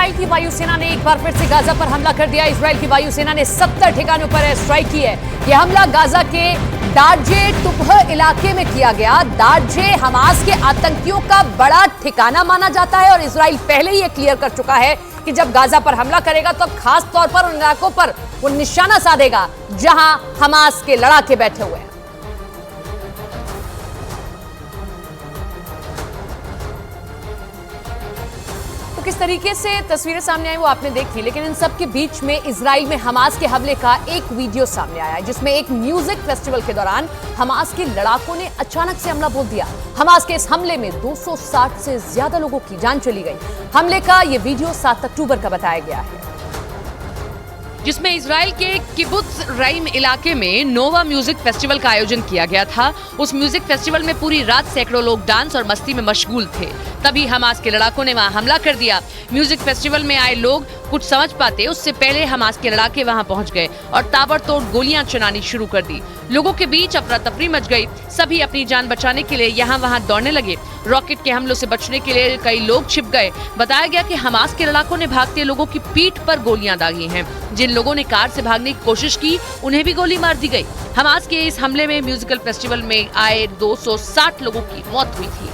Israel की वायुसेना ने एक बार फिर से गाजा पर हमला कर दिया। इजराइल की वायुसेना ने 70 ठिकानों पर एयर स्ट्राइक की है। यह हमला गाजा के दार्जे टुबह इलाके में किया गया। दार्जे हमास के आतंकियों का बड़ा ठिकाना माना जाता है और इजराइल पहले ही ये क्लियर कर चुका है कि जब गाजा पर हमला करेगा तो खास तौर पर उन इलाकों पर वो निशाना साधेगा जहां हमास के लड़ाके बैठे हुए हैं। किस तरीके से तस्वीरें सामने आई वो आपने देखी, लेकिन इन सब के बीच में इजराइल में हमास के हमले का एक वीडियो सामने आया है जिसमें एक म्यूजिक फेस्टिवल के दौरान हमास के लड़ाकों ने अचानक से हमला बोल दिया। हमास के इस हमले में 260 से ज्यादा लोगों की जान चली गई। हमले का ये वीडियो 7 अक्टूबर का बताया गया है, जिसमें इजराइल के किबुत्ज राइम इलाके में नोवा म्यूजिक फेस्टिवल का आयोजन किया गया था। उस म्यूजिक फेस्टिवल में पूरी रात सैकड़ों लोग डांस और मस्ती में मशगूल थे। तभी हमास के लड़ाकों ने वहां हमला कर दिया। म्यूजिक फेस्टिवल में आए लोग कुछ समझ पाते उससे पहले हमास के लड़ाके वहां पहुंच गए और ताबड़तोड़ गोलियां चलानी शुरू कर दी। लोगों के बीच अफरा तफरी मच गई। सभी अपनी जान बचाने के लिए यहाँ वहाँ दौड़ने लगे। रॉकेट के हमलों से बचने के लिए कई लोग छिप गए। बताया गया कि हमास के लड़ाकों ने भागते लोगों की पीठ पर गोलियां दागी हैं। जिन लोगों ने कार से भागने की कोशिश की उन्हें भी गोली मार दी गई। हमास के इस हमले में म्यूजिकल फेस्टिवल में आए 260 लोगों की मौत हुई थी।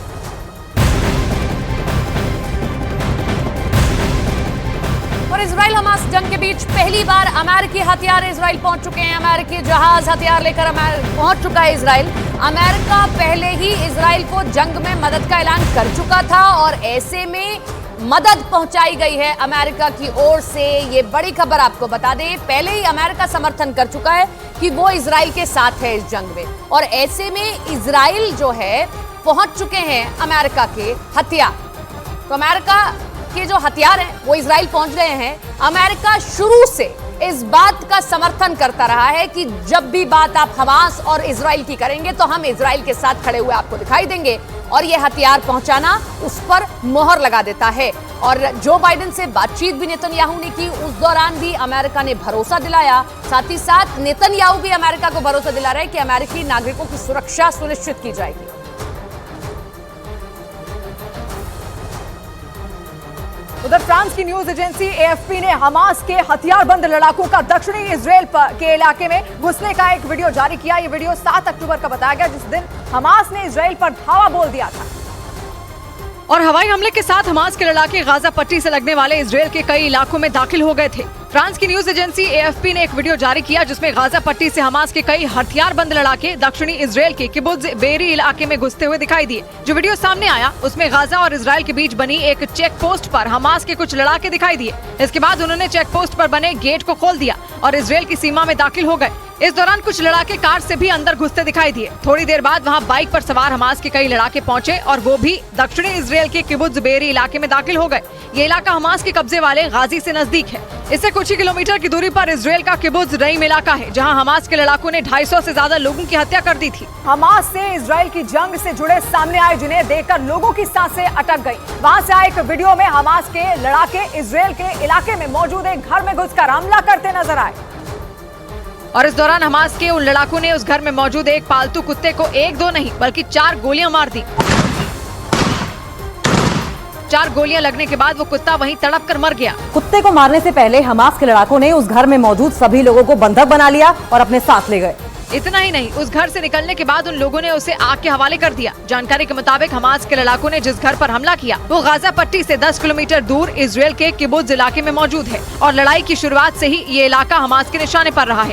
और इजराइल हमास जंग के बीच पहली बार अमेरिकी हथियार इजराइल पहुंच चुके हैं। अमेरिकी जहाज हथियार लेकर पहुंच चुका है इजराइल। अमेरिका पहले ही इजराइल को जंग में मदद का ऐलान कर चुका था और ऐसे में मदद पहुंचाई गई है अमेरिका की ओर से। ये बड़ी खबर आपको बता दें, पहले ही अमेरिका समर्थन कर चुका है कि वो इजराइल के साथ है इस जंग में और ऐसे में इजराइल जो है पहुंच चुके हैं अमेरिका के हथियार। तो अमेरिका के जो हथियार हैं वो इजराइल पहुंच गए हैं। अमेरिका शुरू से इस बात का समर्थन करता रहा है कि जब भी बात आप हमास और इजराइल की करेंगे तो हम इजराइल के साथ खड़े हुए आपको दिखाई देंगे और ये हथियार पहुंचाना उस पर मोहर लगा देता है। और जो बाइडेन से बातचीत भी नेतन्याहू ने की, उस दौरान भी अमेरिका ने भरोसा दिलाया। साथ ही साथ नेतन्याहू भी अमेरिका को भरोसा दिला रहे हैं कि अमेरिकी नागरिकों की सुरक्षा सुनिश्चित की जाएगी। उधर फ्रांस की न्यूज एजेंसी एएफपी ने हमास के हथियारबंद लड़ाकों का दक्षिणी इजराइल के इलाके में घुसने का एक वीडियो जारी किया। ये वीडियो 7 अक्टूबर का बताया गया, जिस दिन हमास ने इजराइल पर धावा बोल दिया था। और हवाई हमले के साथ हमास के लड़ाके गाजा पट्टी से लगने वाले इजराइल के कई इलाकों में दाखिल हो गए थे। फ्रांस की न्यूज एजेंसी एएफपी ने एक वीडियो जारी किया जिसमें गाजा पट्टी से हमास के कई हथियारबंद लड़ाके दक्षिणी इजराइल के किबुत्ज बेरी इलाके में घुसते हुए दिखाई दिए। जो वीडियो सामने आया उसमें गाजा और इजराइल के बीच बनी एक चेक पोस्ट पर हमास के कुछ लड़ाके दिखाई दिए। इसके बाद उन्होंने चेक पोस्ट पर बने गेट को खोल दिया और इजराइल की सीमा में दाखिल हो गए। इस दौरान कुछ लड़ाके कार से भी अंदर घुसते दिखाई दिए। थोड़ी देर बाद वहां बाइक पर सवार हमास के कई लड़ाके पहुंचे और वो भी दक्षिणी इजराइल के किबुत्ज बेरी इलाके में दाखिल हो गए। ये इलाका हमास के कब्जे वाले गाजी से नजदीक है। इससे कुछ ही किलोमीटर की दूरी पर इजराइल का किबुत्ज रईम इलाका है, जहां हमास के लड़ाकों ने 250 से ज्यादा लोगों की हत्या कर दी थी। हमास से इजराइल की जंग से जुड़े सामने आए जिन्हें देखकर लोगों की सांसें अटक गई। वहां से आए एक वीडियो में हमास के लड़ाके इजराइल के इलाके में मौजूद एक घर में घुसकर हमला करते नजर आए और इस दौरान हमास के उन लड़ाकों ने उस घर में मौजूद एक पालतू कुत्ते को 1-2 नहीं बल्कि 4 गोलियां मार दी। 4 गोलियां लगने के बाद वो कुत्ता वहीं तड़प कर मर गया। कुत्ते को मारने से पहले हमास के लड़ाकों ने उस घर में मौजूद सभी लोगों को बंधक बना लिया और अपने साथ ले गए। इतना ही नहीं, उस घर से निकलने के बाद उन लोगों ने उसे आग के हवाले कर दिया। जानकारी के मुताबिक हमास के लड़ाकों ने जिस घर पर हमला किया वो गाजा पट्टी से 10 किलोमीटर दूर इजराइल के किबुत्ज इलाके में मौजूद है और लड़ाई की शुरुआत से ही ये इलाका हमास के निशाने पर रहा है।